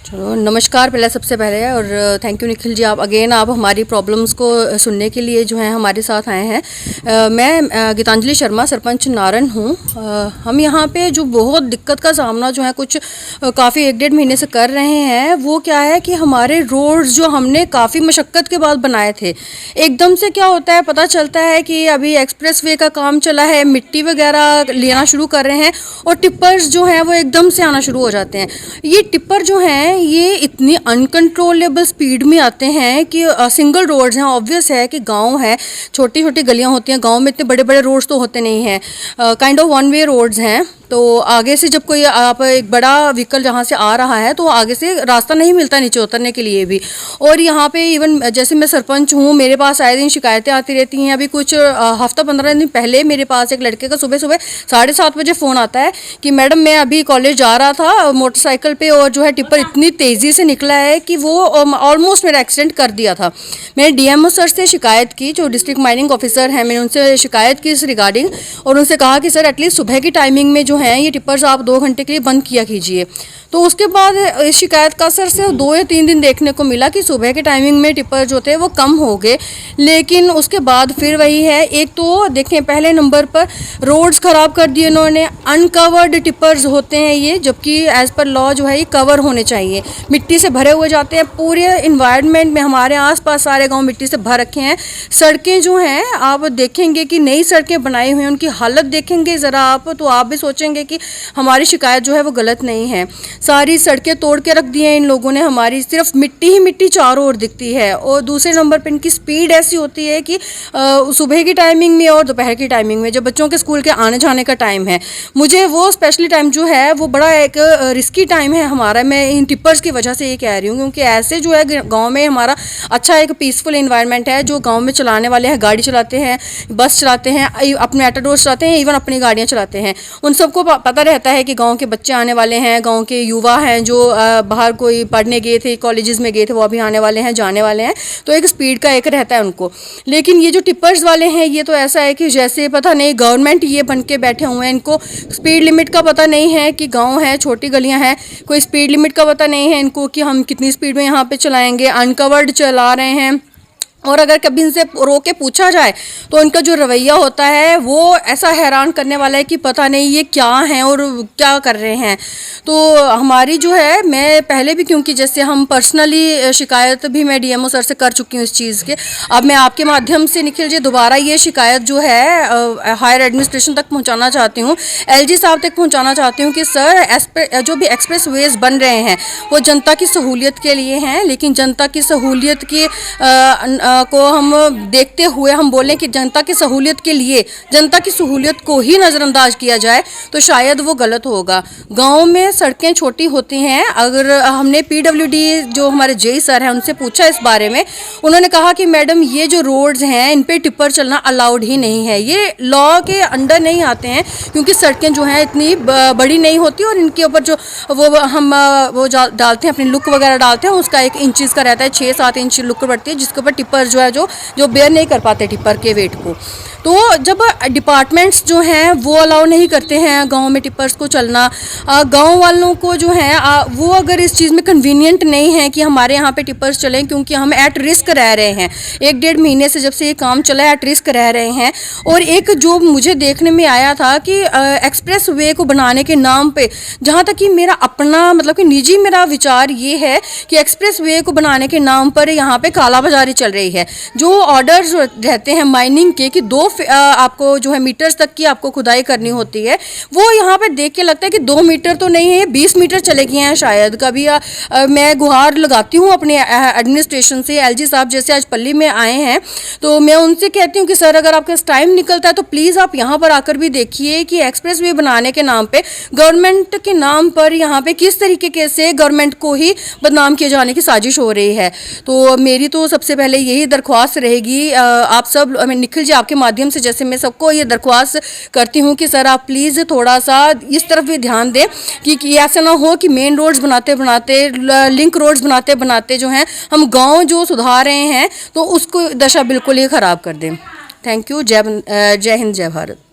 चलो नमस्कार पहले सबसे पहले और थैंक यू निखिल जी, आप हमारी प्रॉब्लम्स को सुनने के लिए जो है हमारे साथ आए हैं। मैं गीतांजलि शर्मा सरपंच नारन हूँ। हम यहाँ पे जो बहुत दिक्कत का सामना जो है कुछ काफ़ी 1-1.5 महीने से कर रहे हैं, वो क्या है कि हमारे रोड्स जो हमने काफ़ी मशक्क़त के बाद बनाए थे, एकदम से क्या होता है पता चलता है कि अभी एक्सप्रेस वे का काम चला है, मिट्टी वगैरह लेना शुरू कर रहे हैं और टिप्पर्स जो हैं वो एकदम से आना शुरू हो जाते हैं। ये टिप्पर जो हैं ये इतनी अनकंट्रोलेबल स्पीड में आते हैं कि सिंगल रोड्स हैं, ऑब्वियस है कि गांव है, छोटी छोटी गलियां होती हैं, गांव में इतने बड़े बड़े रोड्स तो होते नहीं हैं, kind of one way roads हैं। तो आगे से जब कोई आप एक बड़ा व्हीकल जहाँ से आ रहा है तो आगे से रास्ता नहीं मिलता नीचे उतरने के लिए भी। और यहाँ पे इवन जैसे मैं सरपंच हूँ, मेरे पास आए दिन शिकायतें आती रहती हैं। अभी कुछ हफ्ता 15 दिन पहले मेरे पास एक लड़के का सुबह सुबह 7:30 बजे फ़ोन आता है कि मैडम मैं अभी कॉलेज जा रहा था मोटरसाइकिल पे और जो है टिप्पर इतनी तेज़ी से निकला है कि वो ऑलमोस्ट मेरा एक्सीडेंट कर दिया था। मैंने डीएमओ सर से शिकायत की, जो डिस्ट्रिक्ट माइनिंग ऑफिसर हैं, मैंने उनसे शिकायत की इस रिगार्डिंग और उनसे कहा कि सर एटलीस्ट सुबह की टाइमिंग में जो है ये टिप्पर्स आप 2 घंटे के लिए बंद किया कीजिए। तो उसके बाद इस शिकायत का असर से 2 या 3 दिन देखने को मिला कि सुबह के टाइमिंग में टिप्पर जो थे वो कम हो गए, लेकिन उसके बाद फिर वही है। एक तो देखें पहले नंबर पर रोड्स ख़राब कर दिए इन्होंने, अनकवर्ड टिप्पर्स होते हैं ये, जबकि एज़ पर लॉ जो है ये कवर होने चाहिए, मिट्टी से भरे हुए जाते हैं। पूरे इन्वायरमेंट में हमारे आसपास सारे गांव मिट्टी से भर रखे हैं। सड़कें जो हैं आप देखेंगे कि नई सड़कें बनाई हुई हैं, उनकी हालत देखेंगे ज़रा आप तो आप भी सोचेंगे कि हमारी शिकायत जो है वो गलत नहीं है। सारी सड़कें तोड़ के रख दी हैं इन लोगों ने, हमारी सिर्फ मिट्टी ही मिट्टी चारों ओर दिखती है। और दूसरे नंबर पर इनकी स्पीड ऐसी होती है कि सुबह की टाइमिंग में और दोपहर की टाइमिंग में, जब बच्चों के स्कूल के आने जाने का टाइम है, मुझे वो स्पेशली टाइम जो है वो बड़ा एक रिस्की टाइम है हमारा। मैं इन टिप्पर्स की वजह से ये कह रही हूँ, क्योंकि ऐसे जो है गाँव में हमारा अच्छा एक पीसफुल इन्वायरमेंट है। जो गाँव में चलाने वाले हैं, गाड़ी चलाते हैं, बस चलाते हैं, अपने ऑटोडोर चलाते हैं, इवन अपनी गाड़ियाँ चलाते हैं, उन सबको पता रहता है कि गाँव के बच्चे आने वाले हैं, गाँव के युवा हैं जो बाहर कोई पढ़ने गए थे, कॉलेजेस में गए थे, वो अभी आने वाले हैं, जाने वाले हैं, तो एक स्पीड का एक रहता है उनको। लेकिन ये जो टिप्पर्स वाले हैं ये तो ऐसा है कि जैसे पता नहीं गवर्नमेंट ये बन के बैठे हुए हैं, इनको स्पीड लिमिट का पता नहीं है कि गांव है, छोटी गलियां हैं, कोई स्पीड लिमिट का पता नहीं है इनको कि हम कितनी स्पीड में यहाँ पे चलाएंगे, अनकवर्ड चला रहे हैं। और अगर कभी इनसे रोक के पूछा जाए तो इनका जो रवैया होता है वो ऐसा हैरान करने वाला है कि पता नहीं ये क्या हैं और क्या कर रहे हैं। तो हमारी जो है, मैं पहले भी, क्योंकि जैसे हम पर्सनली शिकायत भी मैं डीएमओ सर से कर चुकी हूँ इस चीज़ के, अब मैं आपके माध्यम से निखिल जी दोबारा ये शिकायत जो है हायर एडमिनिस्ट्रेशन तक पहुँचाना चाहती हूँ, एलजी साहब तक पहुँचाना चाहती हूँ कि सर जो भी एक्सप्रेस वेज बन रहे हैं वो जनता की सहूलियत के लिए हैं, लेकिन जनता की सहूलियत की को हम देखते हुए हम बोलें कि जनता की सहूलियत के लिए जनता की सहूलियत को ही नज़रअंदाज किया जाए तो शायद वो गलत होगा। गांव में सड़कें छोटी होती हैं। अगर हमने पीडब्ल्यूडी जो हमारे जेई सर हैं उनसे पूछा इस बारे में, उन्होंने कहा कि मैडम ये जो रोड्स हैं इन पे टिप्पर चलना अलाउड ही नहीं है, ये लॉ के अंडर नहीं आते हैं, क्योंकि सड़कें जो हैं इतनी बड़ी नहीं होती और इनके ऊपर जो हम डालते हैं अपनी लुक वगैरह डालते हैं, उसका 1 इंचज़ का रहता है, 6-7 इंच लुक बढ़ती है, जिसके ऊपर टिप्पर जो है जो बेयर नहीं कर पाते टिप्पर के वेट को। तो जब डिपार्टमेंट्स जो हैं वो अलाउ नहीं करते हैं गांव में टिप्पर्स को चलना, गांव वालों को जो है वो अगर इस चीज़ में कन्वीनियंट नहीं है कि हमारे यहाँ पे टिप्पर्स चलें, क्योंकि हम एट रिस्क रह रहे हैं, 1-1.5 महीने से जब से ये काम चला है एट रिस्क रह रहे हैं। और एक जो मुझे देखने में आया था कि एक्सप्रेस वे को बनाने के नाम पे, जहाँ तक कि मेरा अपना मतलब कि निजी मेरा विचार ये है कि एक्सप्रेस वे को बनाने के नाम पर यहाँ पे कालाबाजारी चल रही है। जो ऑर्डर्स रहते हैं माइनिंग के कि 2 आपको जो है मीटर्स तक की आपको खुदाई करनी होती है, वो यहाँ पे देख के लगता है कि 2 मीटर तो नहीं है, 20 मीटर चले गए हैं शायद। कभी मैं गुहार लगाती हूँ अपने एडमिनिस्ट्रेशन से, एलजी साहब जैसे आज पल्ली में आए हैं तो मैं उनसे कहती हूँ कि सर अगर आपके टाइम निकलता है तो प्लीज़ आप यहाँ पर आकर भी देखिए कि एक्सप्रेस वे बनाने के नाम पे, गवर्नमेंट के नाम पर यहाँ पे किस तरीके से गवर्नमेंट को ही बदनाम किए जाने की साजिश हो रही है। तो मेरी तो सबसे पहले यही दरख्वास्त रहेगी आप सब, निखिल जी आपके माध्यम से, जैसे मैं सबको ये दरख्वास्त करती हूँ कि सर आप प्लीज़ थोड़ा सा इस तरफ भी ध्यान दें कि ऐसा ना हो कि मेन रोड्स बनाते बनाते, लिंक रोड्स बनाते बनाते जो हैं हम गांव जो सुधार रहे हैं तो उसको दशा बिल्कुल ही ख़राब कर दें। Thank you. जय हिंद, जय भारत।